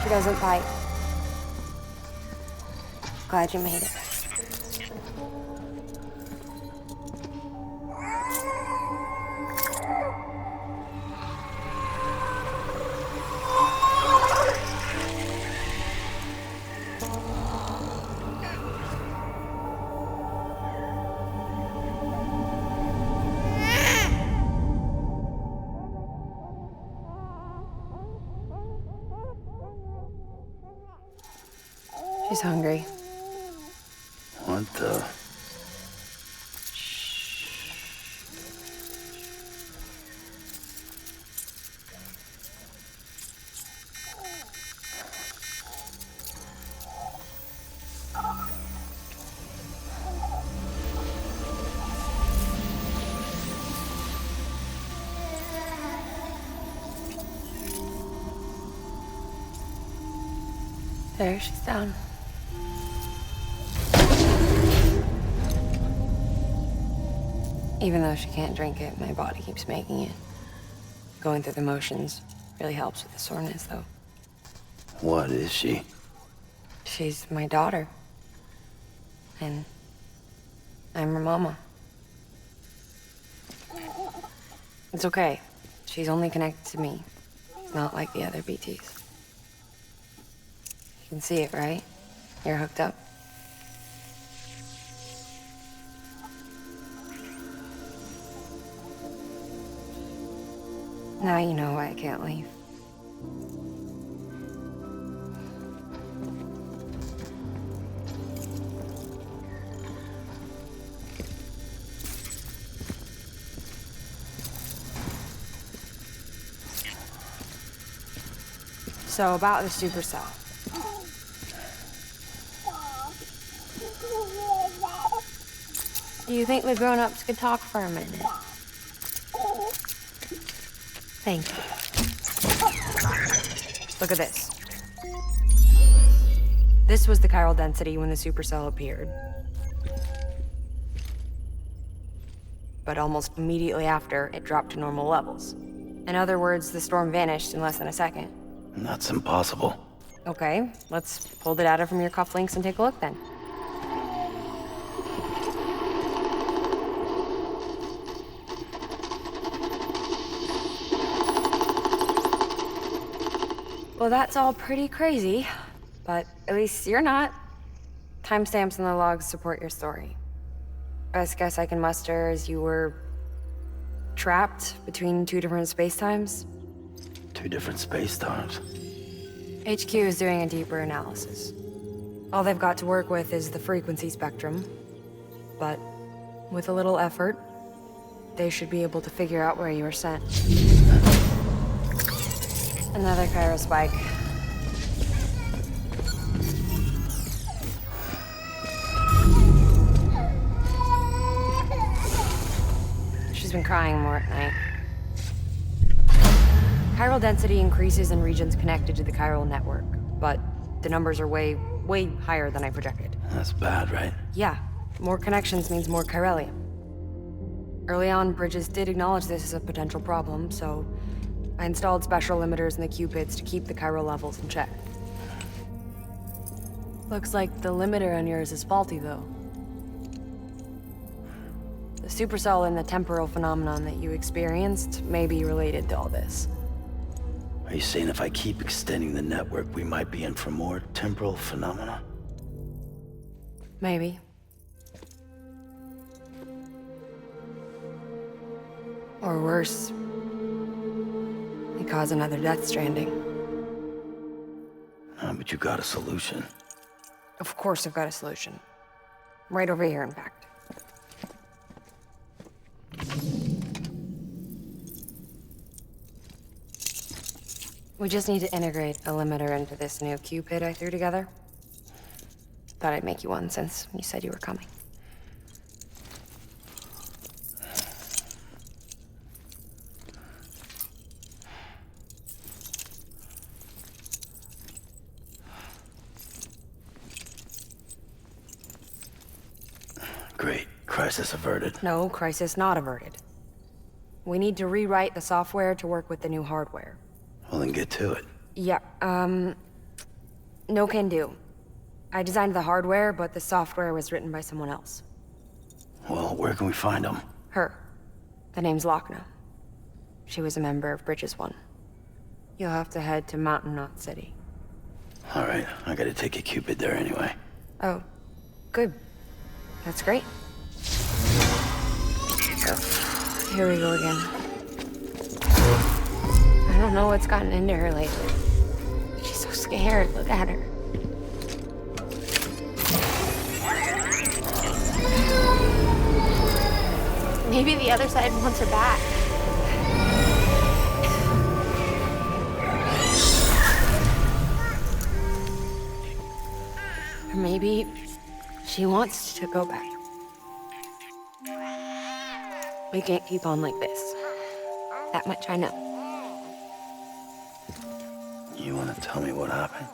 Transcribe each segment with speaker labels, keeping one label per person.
Speaker 1: She doesn't bite. Glad you made it. She's hungry.
Speaker 2: What the?
Speaker 1: There, she's down. Even though she can't drink it, my body keeps making it. Going through the motions really helps with the soreness, though.
Speaker 2: What is she?
Speaker 1: She's my daughter. And I'm her mama. It's okay. She's only connected to me. Not like the other BTs. You can see it, right? You're hooked up. Now you know why I can't leave. So about the supercell. Do you think the grown-ups could talk for a minute? Thank you. Look at this. This was the chiral density when the supercell appeared. But almost immediately after, it dropped to normal levels. In other words, the storm vanished in less than a second.
Speaker 2: That's impossible.
Speaker 1: Okay, let's pull the data from your cufflinks and take a look then. Well, that's all pretty crazy, but at least you're not. Timestamps in the logs support your story. Best guess I can muster is you were trapped between two different spacetimes.
Speaker 2: Two different space-times.
Speaker 1: HQ is doing a deeper analysis. All they've got to work with is the frequency spectrum, but with a little effort, they should be able to figure out where you were sent. Another chiral spike. She's been crying more at night. Chiral density increases in regions connected to the chiral network, but the numbers are way higher than I projected.
Speaker 2: That's bad, right?
Speaker 1: Yeah, more connections means more chiralium. Early on, Bridges did acknowledge this as a potential problem, so I installed special limiters in the Cupids to keep the chiral levels in check. Looks like the limiter on yours is faulty, though. The supercell and the temporal phenomenon that you experienced may be related to all this.
Speaker 2: Are you saying if I keep extending the network, we might be in for more temporal phenomena?
Speaker 1: Maybe. Or worse, you cause another death stranding.
Speaker 2: But you got a solution.
Speaker 1: Of course I've got a solution. Right over here, in fact. We just need to integrate a limiter into this new Cupid I threw together. Thought I'd make you one since you said you were coming.
Speaker 2: Great. Crisis averted.
Speaker 1: No, crisis not averted. We need to rewrite the software to work with the new hardware.
Speaker 2: Well, then get to it.
Speaker 1: Yeah, No can do. I designed the hardware, but the software was written by someone else.
Speaker 2: Well, where can we find them?
Speaker 1: Her. The name's Lochna. She was a member of Bridges 1. You'll have to head to Mountain Knot City.
Speaker 2: All right, I gotta take a Cupid there anyway.
Speaker 1: Oh, good. That's great. Here we go again. I don't know what's gotten into her lately. She's so scared. Look at her. Maybe the other side wants her back. Or maybe she wants to go back. We can't keep on like this. That much I know.
Speaker 2: You wanna tell me what happened?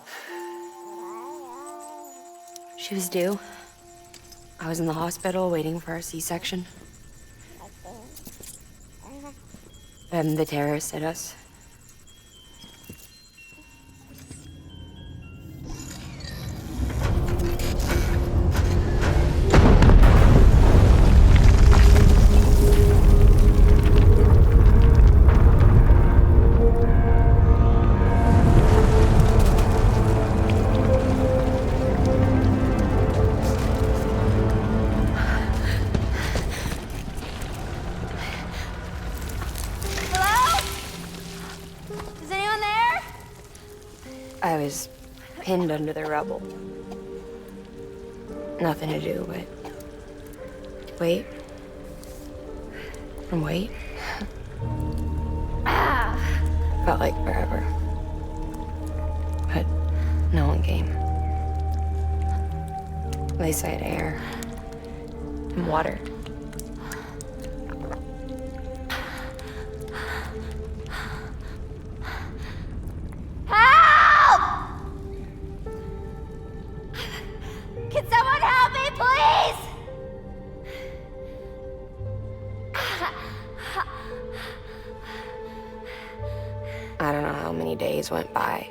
Speaker 1: She was due. I was in the hospital waiting for a C-section. And the terrorists hit us. I was pinned under the rubble. Nothing to do but wait. And wait. Felt like forever. But no one came. They said air and water.
Speaker 3: Can someone help me, please?
Speaker 1: I don't know how many days went by.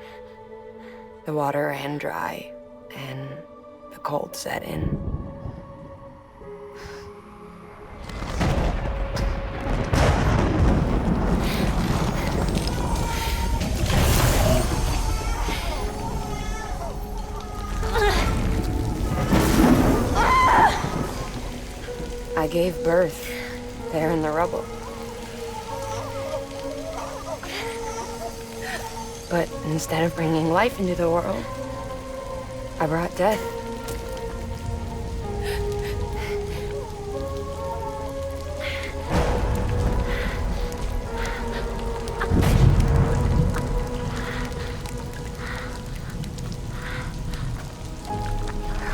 Speaker 1: The water ran dry, and the cold set in. I gave birth there in the rubble. But instead of bringing life into the world, I brought death.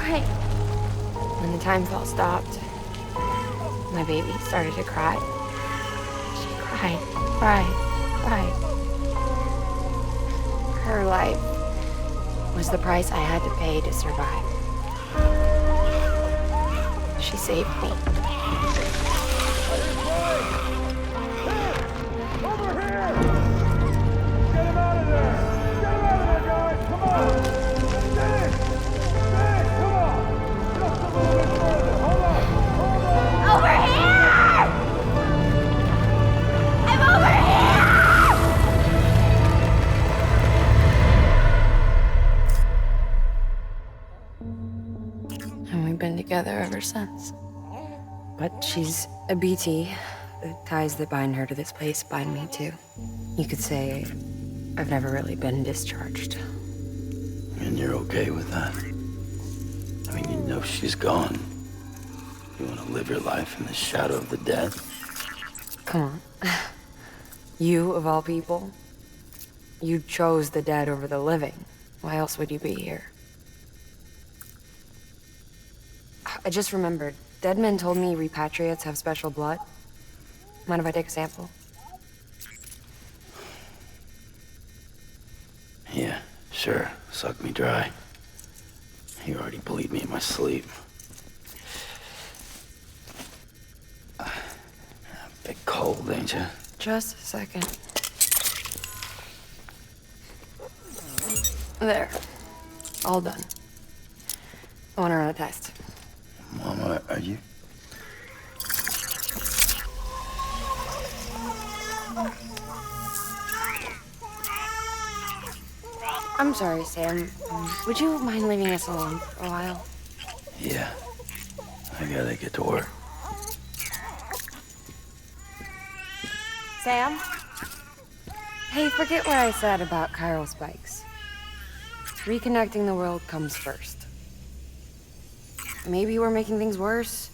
Speaker 3: Right.
Speaker 1: When the time felt stopped, my baby started to cry. She cried, cried, cried. Her life was the price I had to pay to survive. She saved me.
Speaker 4: Over here! Get him out of there! Get him out of there, guys! Come on! Get in! Get in! Come on! Just a little bit further. Hold on! Hold on!
Speaker 3: Over here! I'm over here!
Speaker 1: And we've been together ever since. But she's a BT. The ties that bind her to this place bind me too. You could say I've never really been discharged.
Speaker 2: And you're okay with that? I mean, you know she's gone. You want to live your life in the shadow of the dead?
Speaker 1: Come on. You, of all people, you chose the dead over the living. Why else would you be here? I just remembered. Dead men told me repatriates have special blood. Mind if I take a sample?
Speaker 2: Yeah, sure. Suck me dry. You already bleed me in my sleep. Bit cold, ain't you?
Speaker 1: Just a second. There. All done. I want to run a test.
Speaker 2: Mama, are you?
Speaker 1: I'm sorry, Sam. Would you mind leaving us alone for a while?
Speaker 2: Yeah. I gotta get to work.
Speaker 1: Sam? Hey, forget what I said about chiral spikes. Reconnecting the world comes first. Maybe we're making things worse.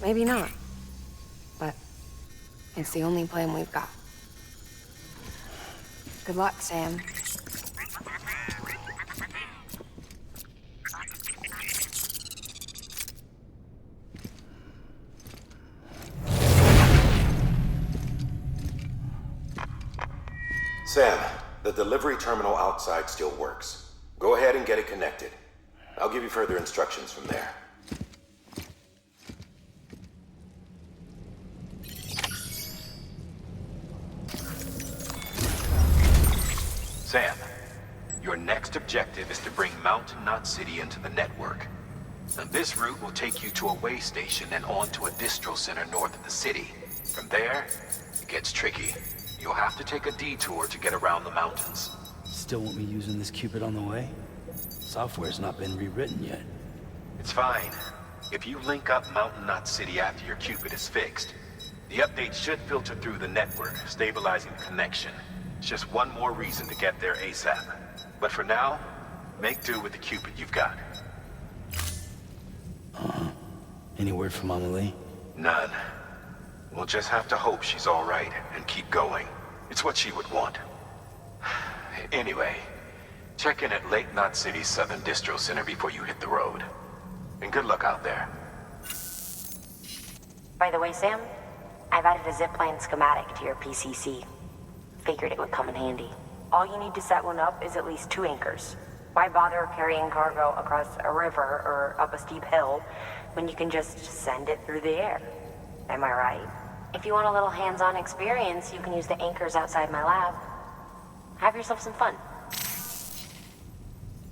Speaker 1: Maybe not. But it's the only plan we've got. Good luck, Sam.
Speaker 5: Sam, the delivery terminal outside still works. Go ahead and get it connected. I'll give you further instructions from there. Sam, your next objective is to bring Mountain Knot City into the network. Now, this route will take you to a way station and on to a distro center north of the city. From there, it gets tricky. You'll have to take a detour to get around the mountains.
Speaker 2: Still want me using this Cupid on the way? Software's not been rewritten yet.
Speaker 5: It's fine. If you link up Mountain Knot City after your Cupid is fixed, the update should filter through the network, stabilizing the connection. It's just one more reason to get there ASAP. But for now, make do with the Cupid you've got.
Speaker 2: Any word from Mama Lee?
Speaker 5: None. We'll just have to hope she's all right and keep going. It's what she would want. Anyway, check in at Lake Knot City's Southern Distro Center before you hit the road. And good luck out there.
Speaker 6: By the way, Sam, I've added a zipline schematic to your PCC. Figured it would come in handy. All you need to set one up is at least 2 anchors. Why bother carrying cargo across a river or up a steep hill when you can just send it through the air? Am I right? If you want a little hands-on experience, you can use the anchors outside my lab. Have yourself some fun.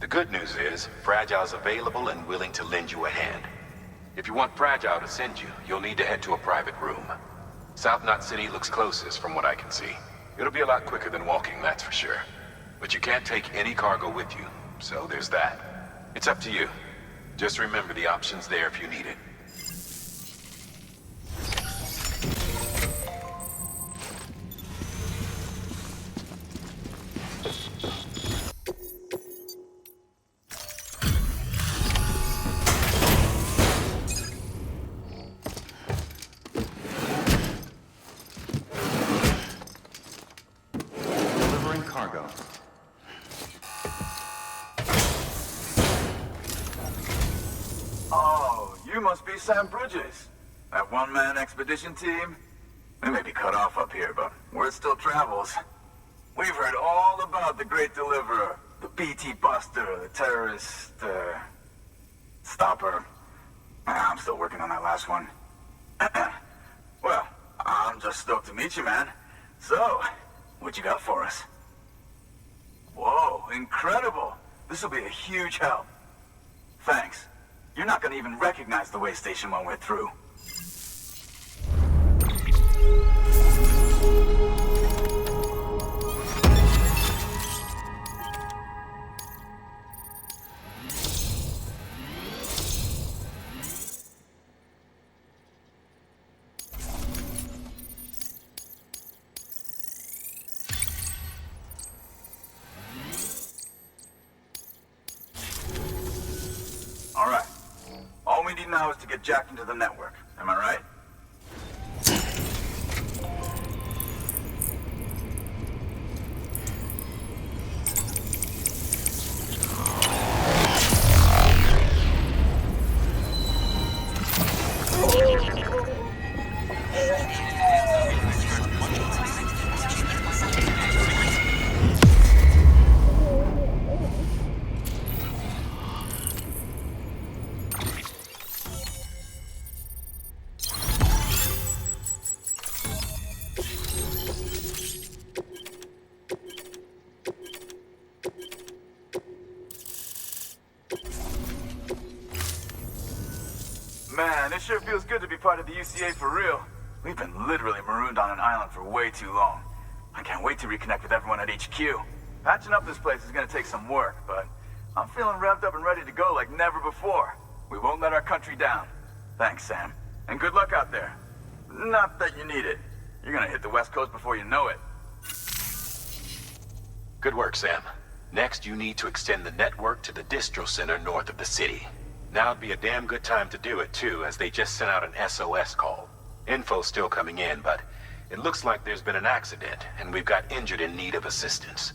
Speaker 5: The good news is, Fragile's available and willing to lend you a hand. If you want Fragile to send you, you'll need to head to a private room. South Knot City looks closest from what I can see. It'll be a lot quicker than walking, that's for sure. But you can't take any cargo with you, so there's that. It's up to you. Just remember the option's there if you need it.
Speaker 7: Delivering cargo.
Speaker 8: Oh, you must be Sam Bridges. That one-man expedition team? They may be cut off up here, but word still travels. We've heard all about the Great Deliverer, the BT Buster, the terrorist, stopper. I'm still working on that last one. Well, I'm just stoked to meet you, man. So, what you got for us? Whoa, incredible. This will be a huge help. Thanks. You're not gonna even recognize the way station when we're through. All right. All we need now is to get jacked into the network. Am I right? Man, it sure feels good to be part of the UCA for real. We've been literally marooned on an island for way too long. I can't wait to reconnect with everyone at HQ. Patching up this place is gonna take some work, but I'm feeling revved up and ready to go like never before. We won't let our country down. Thanks, Sam. And good luck out there. Not that you need it. You're gonna hit the West Coast before you know it.
Speaker 5: Good work, Sam. Next, you need to extend the network to the distro center north of the city. Now'd be a damn good time to do it, too, as they just sent out an SOS call. Info's still coming in, but it looks like there's been an accident, and we've got injured in need of assistance.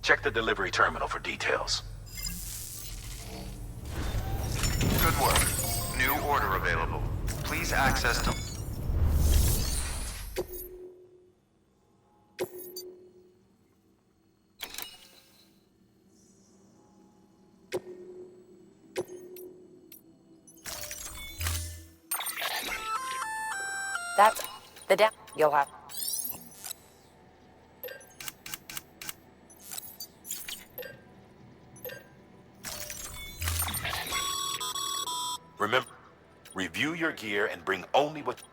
Speaker 5: Check the delivery terminal for details.
Speaker 7: Good work. New order available. Please access to...
Speaker 6: That's the down you'll have.
Speaker 5: Remember, review your gear and bring only what...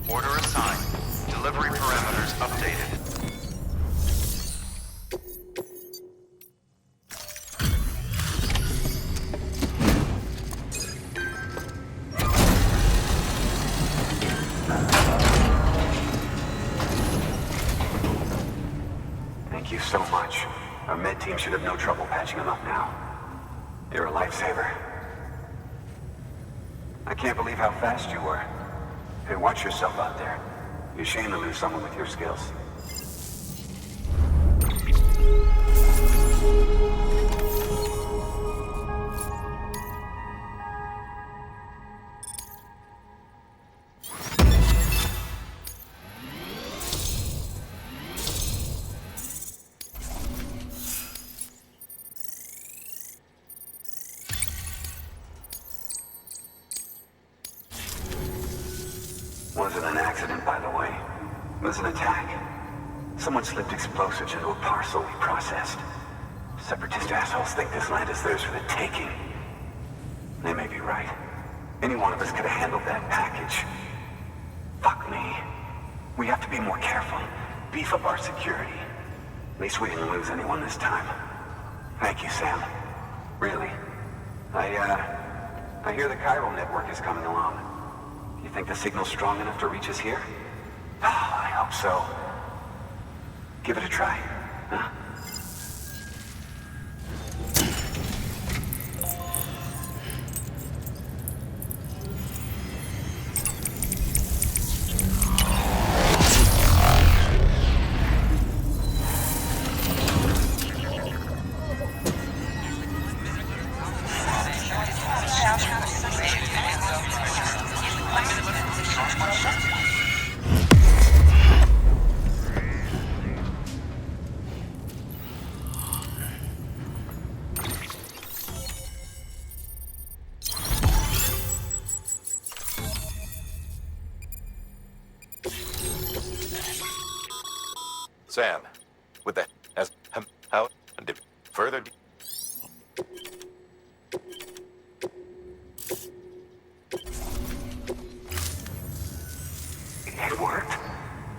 Speaker 7: Order assigned. Delivery parameters updated.
Speaker 9: Thank you so much. Our med team should have no trouble patching him up now. You're a lifesaver. I can't believe how fast you were. Hey, watch yourself out there. You're ashamed to lose someone with your skills. Wasn't an accident, by the way. It was an attack. Someone slipped explosives into a parcel we processed. Separatist assholes think this land is theirs for the taking. They may be right. Any one of us could have handled that package. Fuck me. We have to be more careful. Beef up our security. At least we didn't lose anyone this time. Thank you, Sam. Really. I hear the Chiral network is coming along. You think the signal's strong enough to reach us here? I hope so. Give it a try, huh?
Speaker 5: Sam, with the... how... further...
Speaker 9: It worked?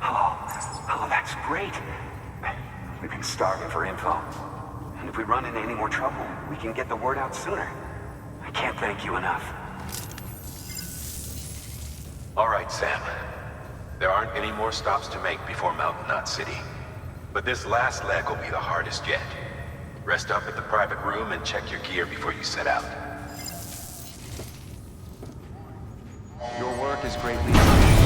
Speaker 9: Oh, that's great. We've been starving for info. And if we run into any more trouble, we can get the word out sooner. I can't thank you enough.
Speaker 5: All right, Sam. There aren't any more stops to make before Mountain Knot City. But this last leg will be the hardest yet. Rest up at the private room and check your gear before you set out.
Speaker 10: Your work is greatly appreciated.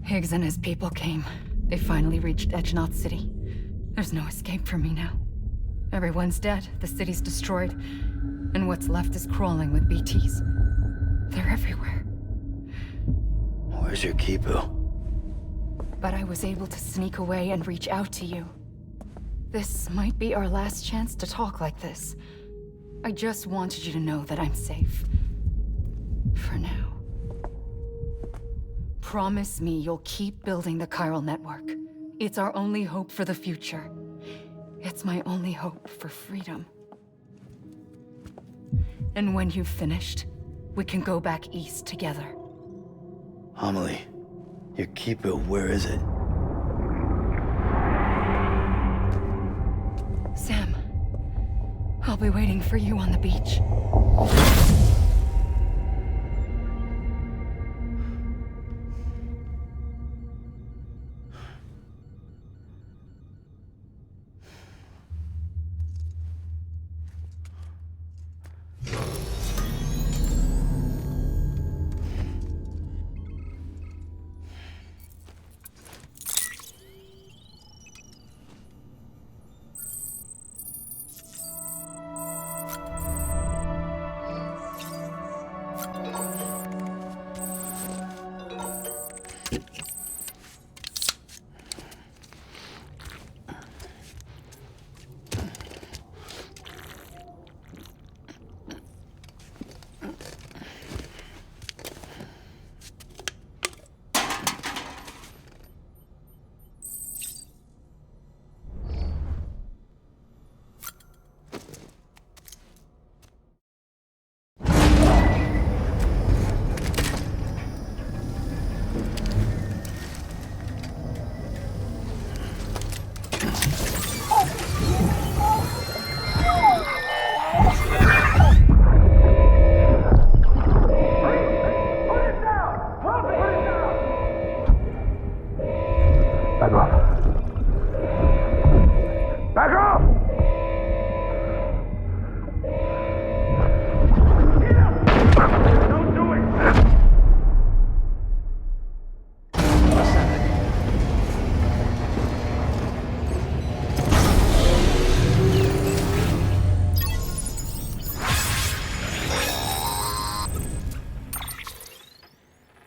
Speaker 11: Higgs and his people came. They finally reached Edgenaught City. There's no escape for me now. Everyone's dead, the city's destroyed, and what's left is crawling with BTs. They're everywhere.
Speaker 2: Where's your Kipu?
Speaker 11: But I was able to sneak away and reach out to you. This might be our last chance to talk like this. I just wanted you to know that I'm safe. For now. Promise me you'll keep building the chiral network. It's our only hope for the future. It's my only hope for freedom. And when you've finished, we can go back east together.
Speaker 2: Amelie, your Kipu, where is it?
Speaker 11: Sam, I'll be waiting for you on the beach.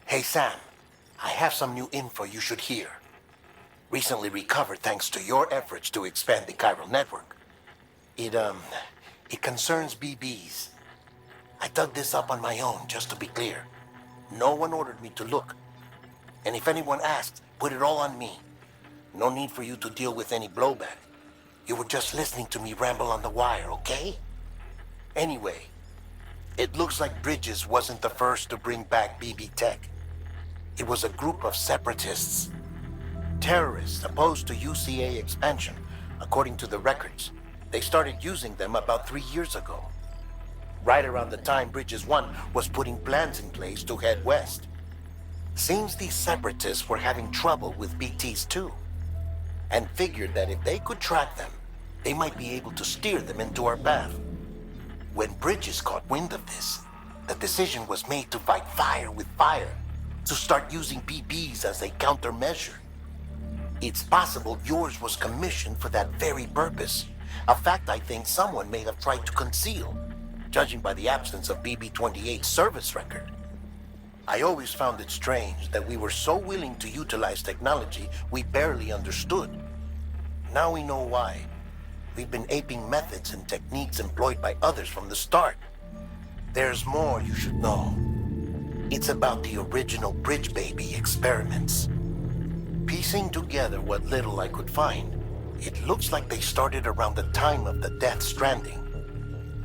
Speaker 12: Hey Sam, I have some new info you should hear. Recently recovered thanks to your efforts to expand the chiral network. It concerns BBs. I dug this up on my own, just to be clear. No one ordered me to look. And if anyone asks, put it all on me. No need for you to deal with any blowback. You were just listening to me ramble on the wire, okay? Anyway, it looks like Bridges wasn't the first to bring back BB tech. It was a group of separatists. Terrorists opposed to UCA expansion, according to the records. They started using them about 3 years ago. Right around the time Bridges 1 was putting plans in place to head west. Seems these separatists were having trouble with BTs too, and figured that if they could track them, they might be able to steer them into our path. When Bridges caught wind of this, the decision was made to fight fire with fire, to start using BBs as a countermeasure. It's possible yours was commissioned for that very purpose, a fact I think someone may have tried to conceal, judging by the absence of BB-28's service record. I always found it strange that we were so willing to utilize technology we barely understood. Now we know why. We've been aping methods and techniques employed by others from the start. There's more you should know. It's about the original Bridge Baby experiments. Piecing together what little I could find, it looks like they started around the time of the Death Stranding.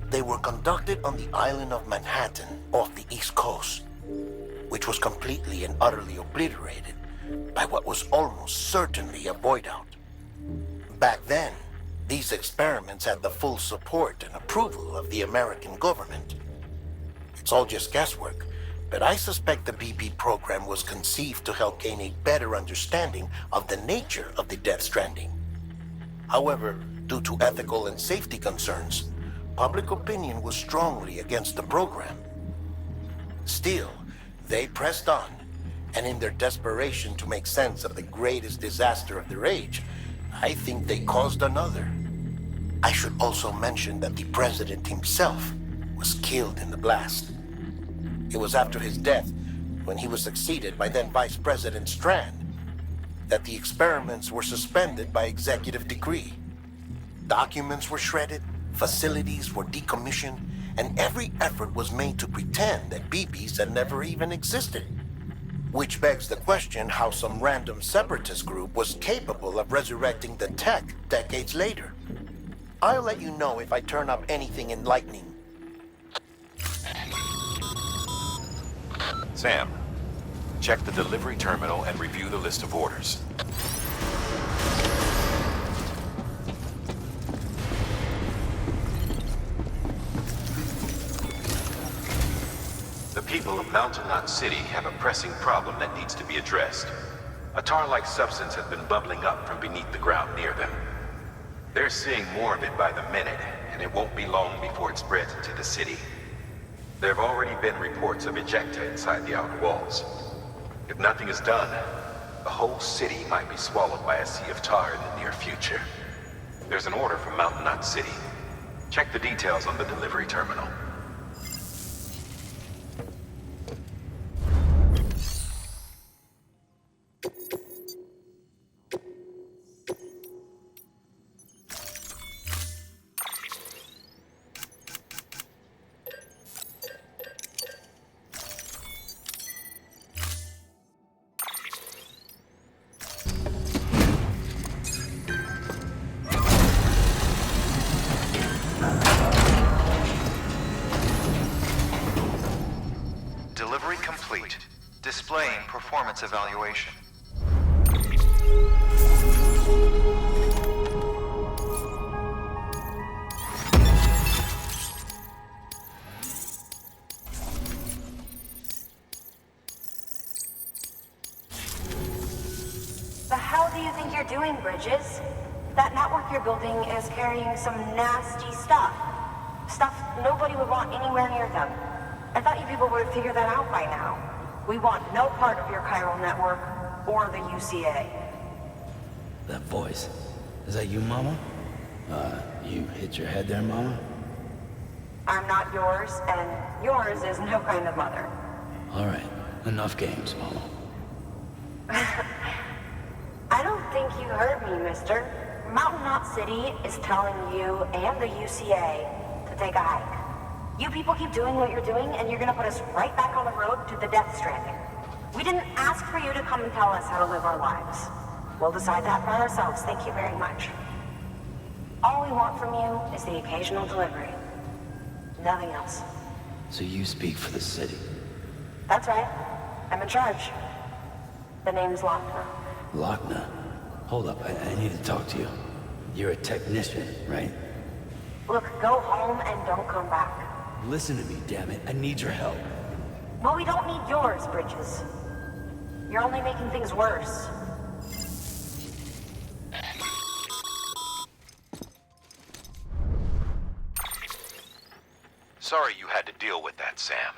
Speaker 12: They were conducted on the island of Manhattan off the East Coast, which was completely and utterly obliterated by what was almost certainly a void out. Back then, these experiments had the full support and approval of the American government. It's all just guesswork, but I suspect the BB program was conceived to help gain a better understanding of the nature of the Death Stranding. However, due to ethical and safety concerns, public opinion was strongly against the program. Still, they pressed on, And in their desperation to make sense of the greatest disaster of their age, I think they caused another. I should also mention that the president himself was killed in the blast. It was after his death, when he was succeeded by then Vice President Strand, that the experiments were suspended by executive decree. Documents were shredded, facilities were decommissioned, and every effort was made to pretend that BBs had never even existed. Which begs the question how some random separatist group was capable of resurrecting the tech decades later. I'll let you know if I turn up anything enlightening.
Speaker 5: Sam, check the delivery terminal and review the list of orders. The people of Mountain Knot City have a pressing problem that needs to be addressed. A tar-like substance has been bubbling up from beneath the ground near them. They're seeing more of it by the minute, and it won't be long before it spreads into the city. There have already been reports of ejecta inside the outer walls. If nothing is done, the whole city might be swallowed by a sea of tar in the near future. There's an order from Mountain Knot City. Check the details on the delivery terminal.
Speaker 7: Delivery complete. Displaying performance evaluation.
Speaker 6: The hell do you think you're doing, Bridges? That network you're building is carrying some nasty stuff. Stuff nobody would want anywhere near them. I thought you people would have figured that out by now. We want no part of your chiral network or the UCA.
Speaker 2: That voice. Is that you, Mama? You hit your head there, Mama?
Speaker 6: I'm not yours, and yours is no kind of mother.
Speaker 2: All right. Enough games, Mama.
Speaker 6: I don't think you heard me, mister. Mountain Knot City is telling you and the UCA to take a hike. You people keep doing what you're doing, and you're gonna put us right back on the road to the death stranding. We didn't ask for you to come and tell us how to live our lives. We'll decide that for ourselves, thank you very much. All we want from you is the occasional delivery. Nothing else.
Speaker 2: So you speak for the city?
Speaker 6: That's right. I'm in charge. The name's Lochner.
Speaker 2: Lochner? Hold up, I need to talk to you. You're a technician, right?
Speaker 6: Look, go home and don't come back.
Speaker 2: Listen to me, damn it. I need your help.
Speaker 6: Well, we don't need yours, Bridges. You're only making things worse.
Speaker 5: Sorry you had to deal with that, Sam.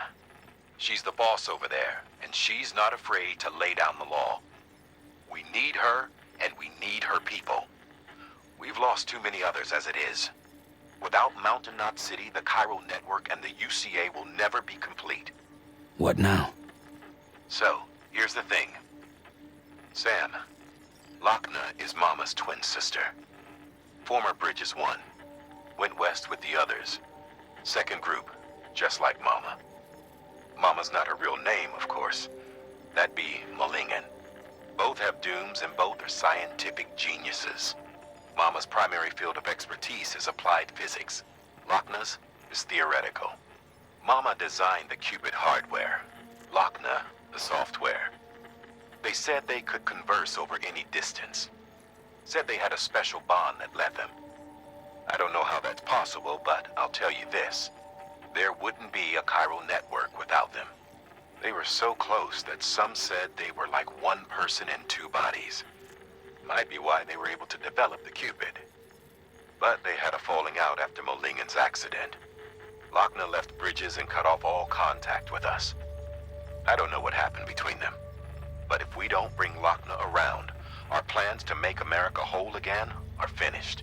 Speaker 5: She's the boss over there, and she's not afraid to lay down the law. We need her, and we need her people. We've lost too many others as it is. Without Mountain Knot City, the chiral network and the UCA will never be complete.
Speaker 2: What now?
Speaker 5: So, here's the thing. Sam, Lochner is Mama's twin sister. Former Bridges 1. Went west with the others. Second group, just like Mama. Mama's not her real name, of course. That'd be Malingen. Both have dooms and both are scientific geniuses. Mama's primary field of expertise is applied physics. Lochner's is theoretical. Mama designed the qubit hardware. Lochner, the software. They said they could converse over any distance. Said they had a special bond that led them. I don't know how that's possible, but I'll tell you this. There wouldn't be a chiral network without them. They were so close that some said they were like one person in two bodies. Might be why they were able to develop the qubit. But they had a falling out after Molingen's accident. Lochner left Bridges and cut off all contact with us. I don't know what happened between them. But if we don't bring Lochner around, our plans to make America whole again are finished.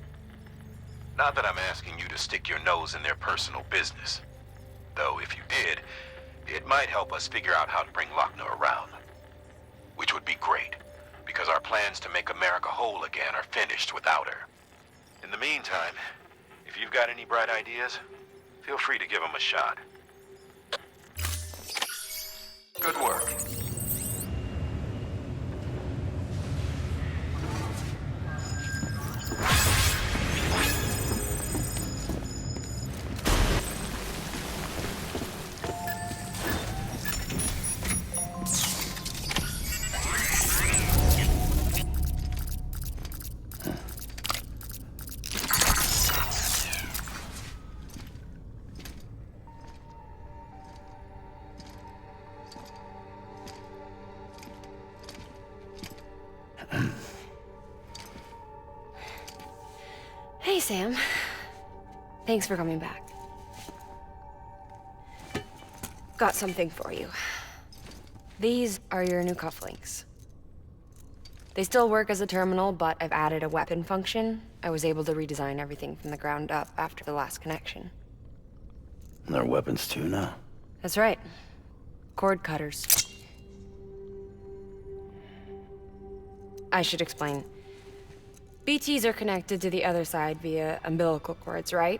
Speaker 5: Not that I'm asking you to stick your nose in their personal business. Though if you did, it might help us figure out how to bring Lochner around. Which would be great, because our plans to make America whole again are finished without her. In the meantime, if you've got any bright ideas, feel free to give them a shot.
Speaker 7: Good work.
Speaker 1: Hey, Sam. Thanks for coming back. Got something for you. These are your new cufflinks. They still work as a terminal, but I've added a weapon function. I was able to redesign everything from the ground up after the last connection.
Speaker 2: And they're weapons too now.
Speaker 1: That's right. Cord cutters. I should explain. BTs are connected to the other side via umbilical cords, right?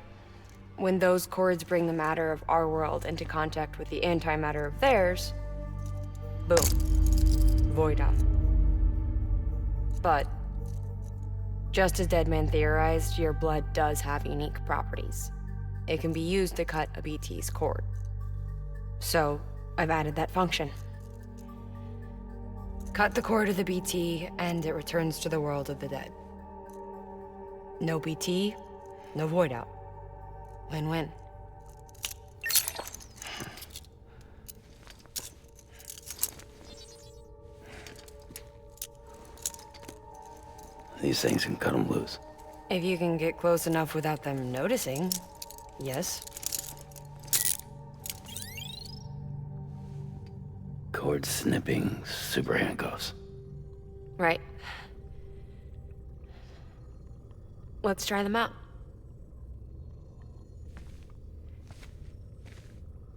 Speaker 1: When those cords bring the matter of our world into contact with the antimatter of theirs, boom, void out. But, just as Deadman theorized, your blood does have unique properties. It can be used to cut a BT's cord. So, I've added that function. Cut the cord of the BT, and it returns to the world of the dead. No BT, no void out. Win-win.
Speaker 2: These things can cut them loose.
Speaker 1: If you can get close enough without them noticing, yes.
Speaker 2: Cord snipping, super handcuffs.
Speaker 1: Right. Let's try them out.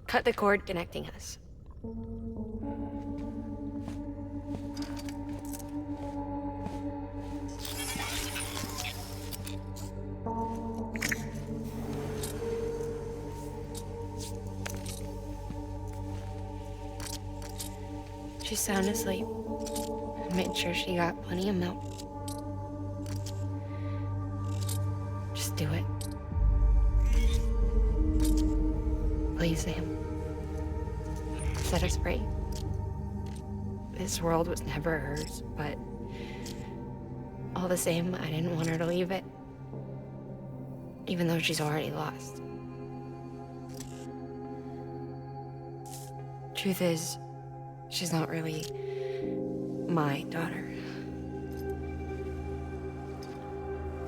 Speaker 1: Cut the cord connecting us. She's sound asleep. I made sure she got plenty of milk. Just do it. Please, Sam. Set her free. This world was never hers, but all the same, I didn't want her to leave it. Even though she's already lost. Truth is, she's not really my daughter.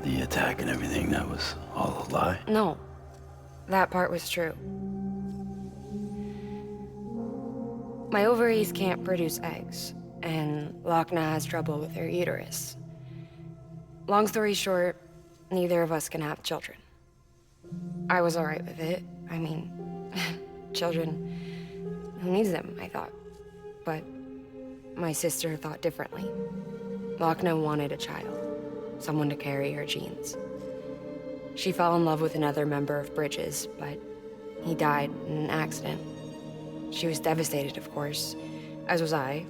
Speaker 2: The attack and everything, that was all a lie?
Speaker 1: No, that part was true. My ovaries can't produce eggs, and Lochner has trouble with her uterus. Long story short, neither of us can have children. I was alright with it. I mean, children, who needs them, I thought. But my sister thought differently. Lochner wanted a child, someone to carry her genes. She fell in love with another member of Bridges, but he died in an accident. She was devastated, of course, as was I.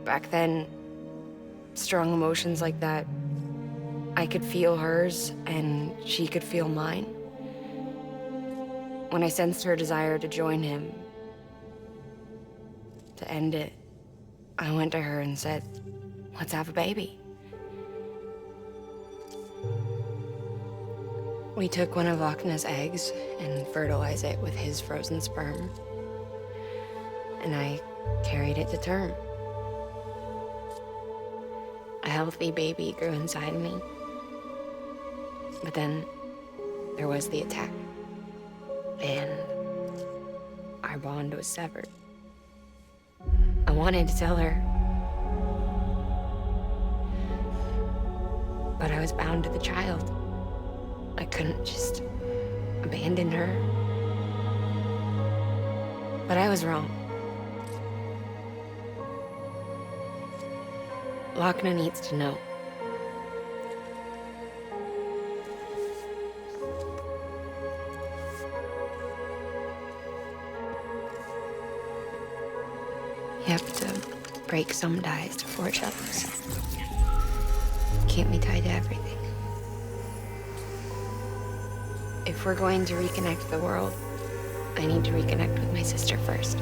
Speaker 1: Back then, strong emotions like that, I could feel hers, and she could feel mine. When I sensed her desire to join him, to end it, I went to her and said, let's have a baby. We took one of Lochner's eggs and fertilized it with his frozen sperm. And I carried it to term. A healthy baby grew inside me. But then there was the attack. And our bond was severed. I wanted to tell her, But I was bound to the child. I couldn't just abandon her. But I was wrong. Lochner needs to know. You have to break some ties to forge others. Can't be tied to everything. If we're going to reconnect the world, I need to reconnect with my sister first.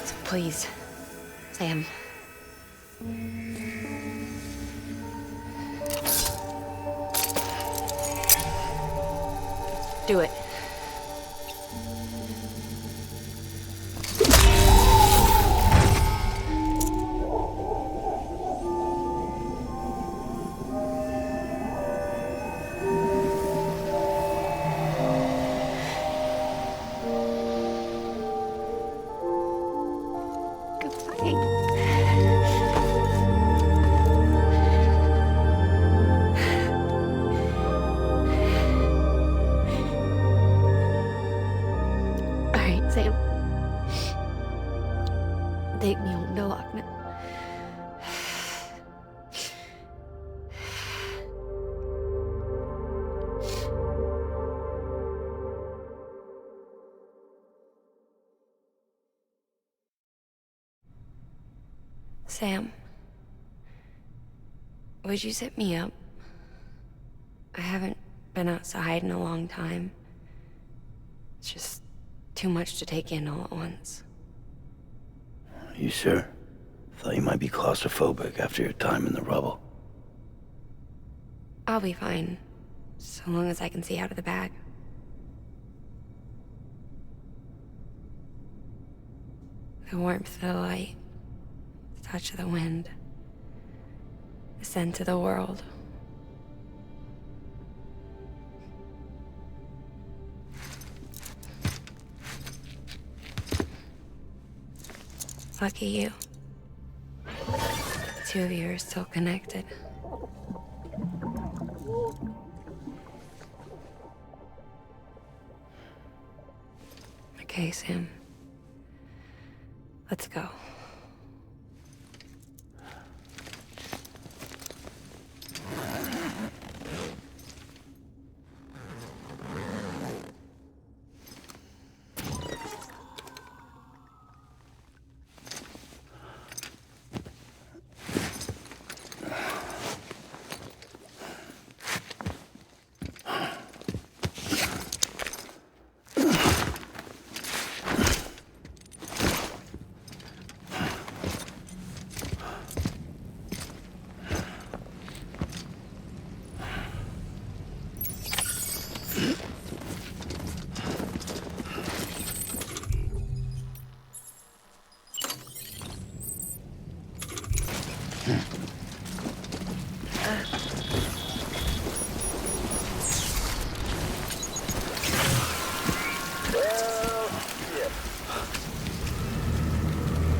Speaker 1: So please, Sam. Do it. Sam. Take me home to Lochner. Sam, would you sit me up? I haven't been outside in a long time. It's just too much to take in all at once.
Speaker 2: You sure? Thought you might be claustrophobic after your time in the rubble.
Speaker 1: I'll be fine, so long as I can see out of the bag. The warmth of the light, the touch of the wind, the scent of the world. Lucky you. The two of you are still connected. Okay, Sam. Let's go.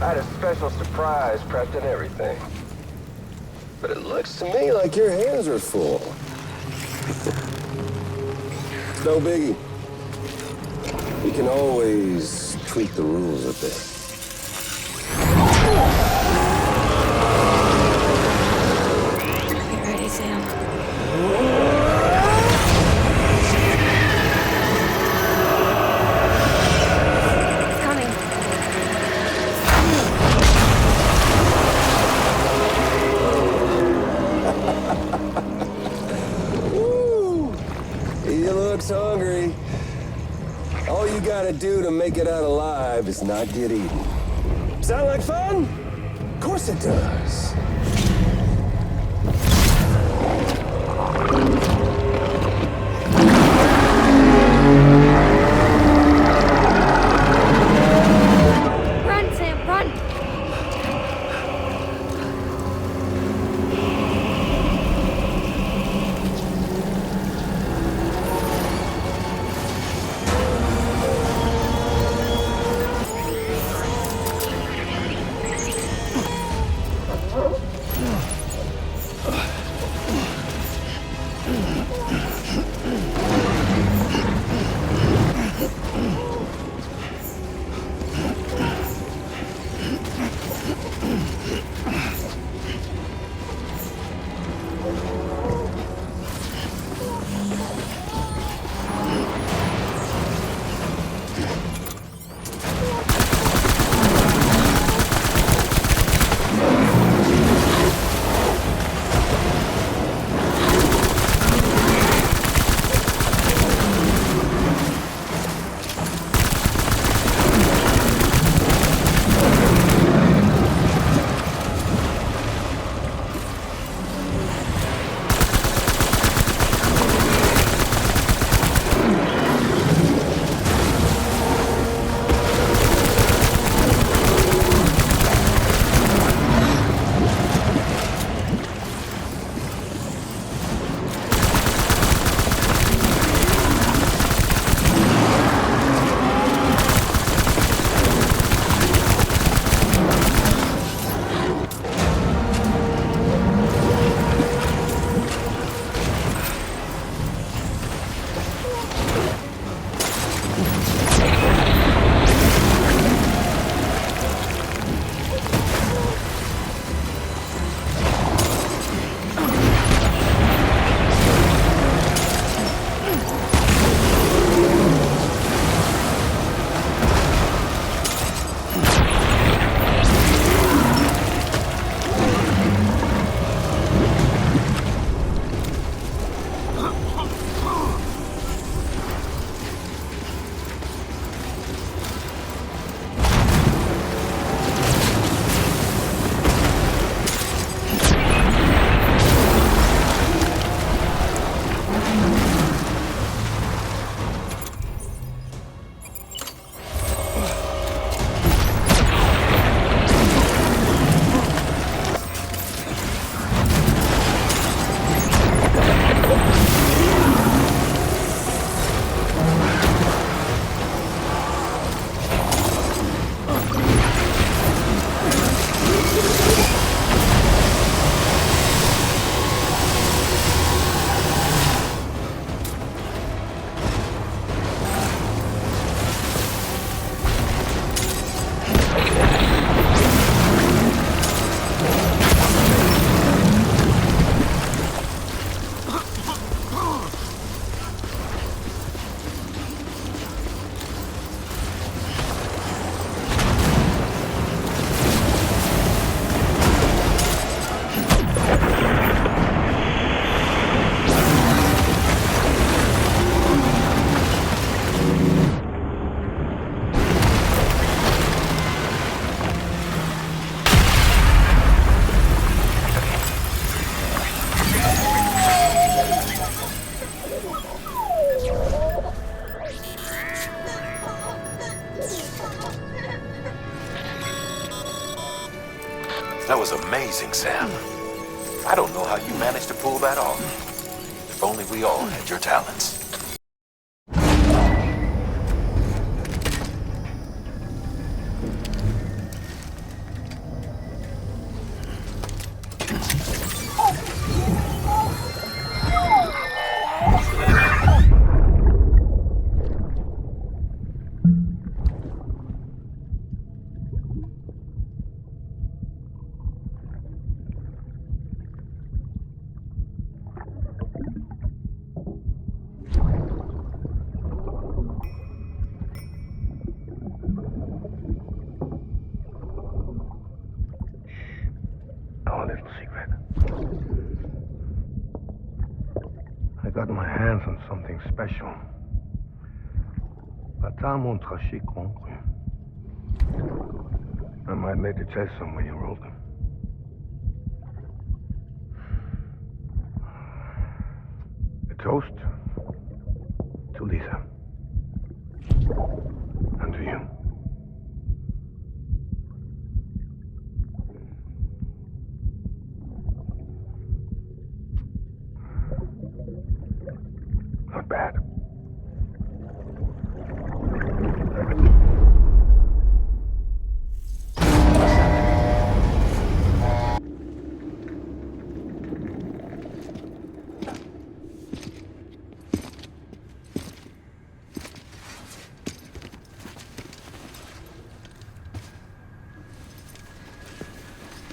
Speaker 13: I had a special surprise prepped and everything. But it looks to me like your hands are full. It's no biggie. We can always tweak the rules a bit.
Speaker 1: You ready, Sam? It's coming.
Speaker 13: Woo! He looks hungry. All you gotta do to make it out alive is not get eaten. Sound like fun? Of course it does.
Speaker 1: Run, Sam, run!
Speaker 5: That was amazing, Sam. I don't know how you managed to pull that off. If only we all had your talents.
Speaker 14: Our little secret. I got my hands on something special. Papa mon traché concru. I might later test some when you roll them. A toast to Lisa. And to you. Not bad.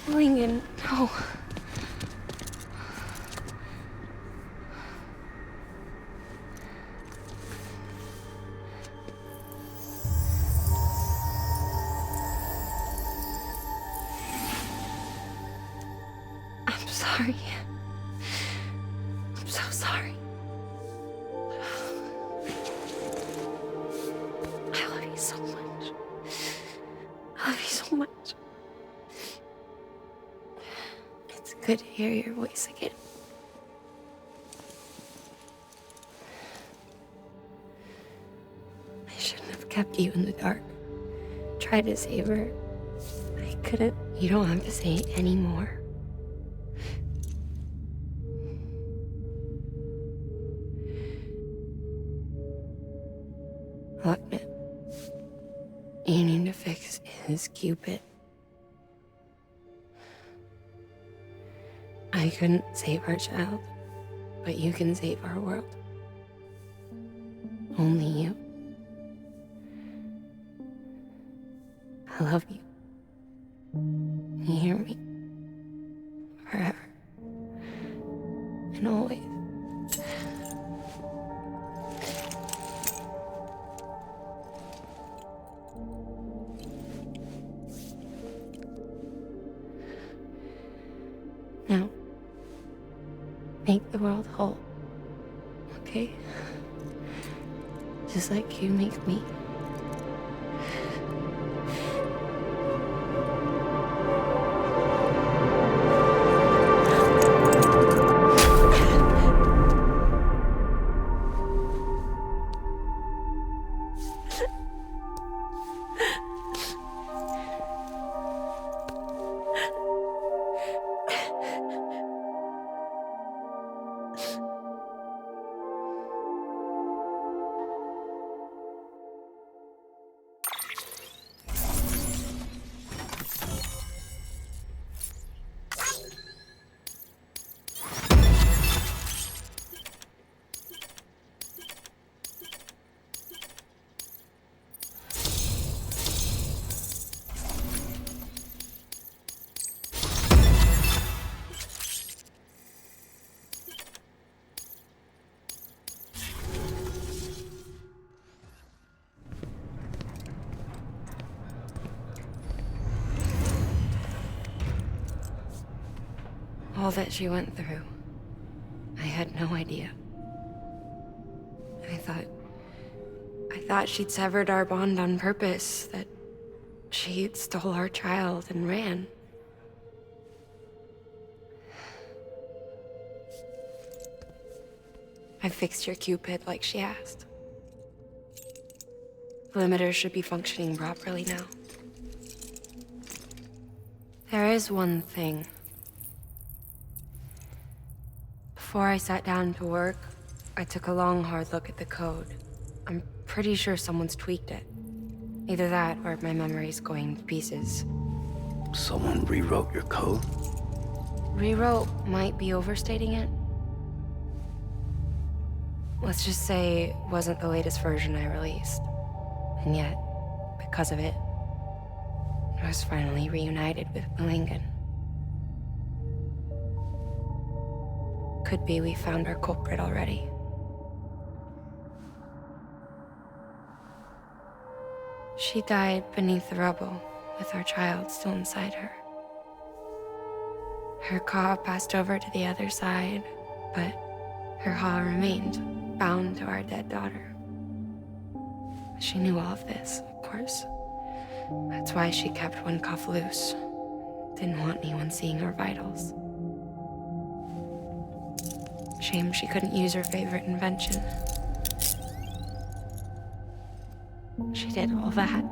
Speaker 1: Lincoln, no. I'm sorry. I'm so sorry. I love you so much. I love you so much. It's good to hear your voice again. I shouldn't have kept you in the dark. Tried to save her. I couldn't. You don't have to say it anymore. Look, man. You need to fix his Cupid. I couldn't save our child, but you can save our world. Only you. I love you. You hear me? Forever. And always. Now, make the world whole, okay? Just like you make me. All that she went through, I had no idea. I thought she'd severed our bond on purpose, that she stole our child and ran. I fixed your Cupid like she asked. The limiter should be functioning properly now. There is one thing. Before I sat down to work, I took a long, hard look at the code. I'm pretty sure someone's tweaked it. Either that, or my memory's going to pieces.
Speaker 2: Someone rewrote your code?
Speaker 1: Rewrote might be overstating it. Let's just say it wasn't the latest version I released. And yet, because of it, I was finally reunited with Malingen. Could be we found our culprit already. She died beneath the rubble, with our child still inside her. Her Ka passed over to the other side, but her Ha remained, bound to our dead daughter. She knew all of this, of course. That's why she kept one cuff loose. Didn't want anyone seeing her vitals. Shame she couldn't use her favorite invention. She did all that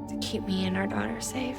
Speaker 1: to keep me and our daughter safe.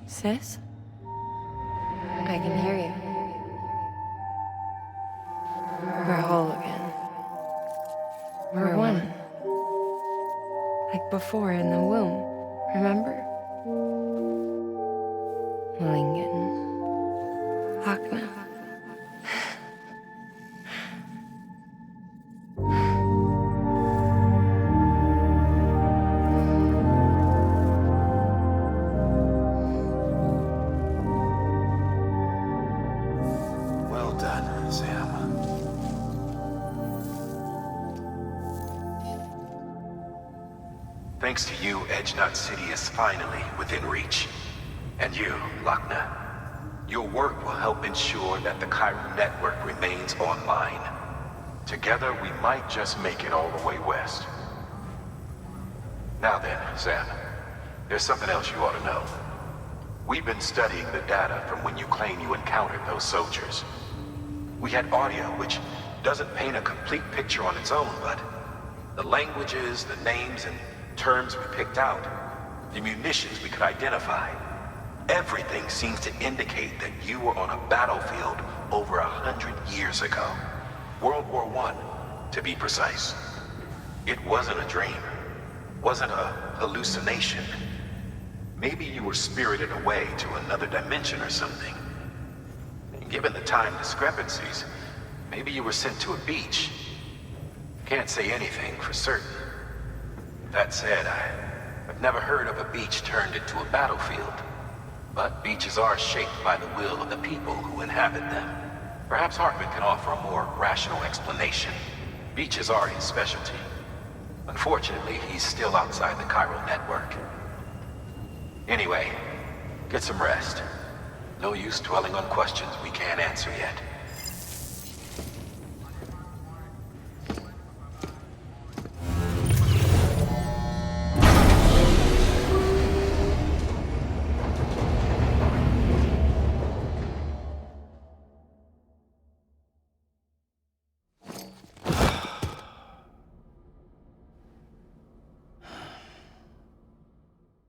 Speaker 1: Sis? I can hear you. We're whole again. We're one. Like before in the womb, remember? Malingen. Akna.
Speaker 5: Thanks to you, Edgenut City is finally within reach. And you, Lochner, your work will help ensure that the Chiral network remains online. Together, we might just make it all the way west. Now then, Sam, there's something else you ought to know. We've been studying the data from when you claim you encountered those soldiers. We had audio, which doesn't paint a complete picture on its own, but the languages, the names, and terms we picked out, the munitions we could identify, everything seems to indicate that you were on a battlefield over 100 years ago. World War I, to be precise. It wasn't a dream. Wasn't a hallucination. Maybe you were spirited away to another dimension or something. And given the time discrepancies, maybe you were sent to a beach. Can't say anything for certain. That said, I've never heard of a beach turned into a battlefield. But beaches are shaped by the will of the people who inhabit them. Perhaps Hartman can offer a more rational explanation. Beaches are his specialty. Unfortunately, he's still outside the Chiral network. Anyway, get some rest. No use dwelling on questions we can't answer yet.